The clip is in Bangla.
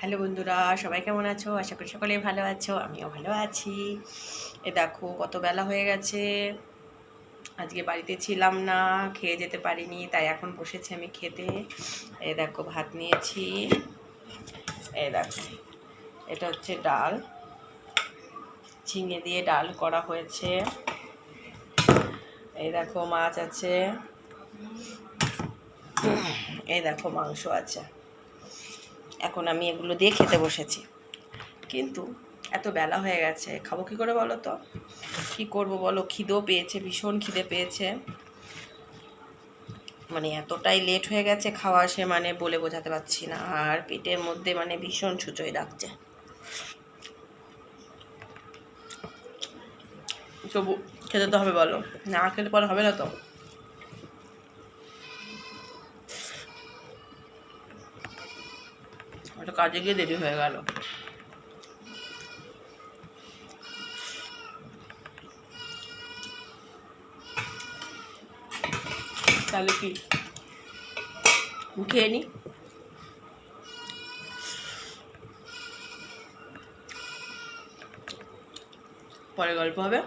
হ্যালো বন্ধুরা, সবাই কেমন আছো? আশা করি সকলেই ভালো আছো, আমিও ভালো আছি। এ দেখো কত বেলা হয়ে গেছে, আজকে বাড়িতে ছিলাম না, খেয়ে যেতে পারিনি, তাই এখন বসেছি আমি খেতে। এ দেখো ভাত নিয়েছি, এ দেখো এটা হচ্ছে ডাল, ঝিঙে দিয়ে ডাল করা হয়েছে। এই দেখো মাছ আছে, এই দেখো মাংস আছে। এখন আমি এগুলো দিয়ে খেতে বসেছি, কিন্তু এত বেলা হয়ে গেছে, খাবো কী করে বলো তো? কী করবো বলো, খিদেও পেয়েছে, ভীষণ খিদে পেয়েছে। মানে এতটাই লেট হয়ে গেছে খাওয়া, সে মানে বলে বোঝাতে পারছি না। আর পেটের মধ্যে মানে ভীষণ ছুঁচোই ডাকছে। তবু খেতে তো হবে, বলো না খেতে পরে হবে না তো। একটা কাজে গিয়ে দেরি হয়ে গেল। তাহলে কি খেয়ে নি, পরে গল্প হবে।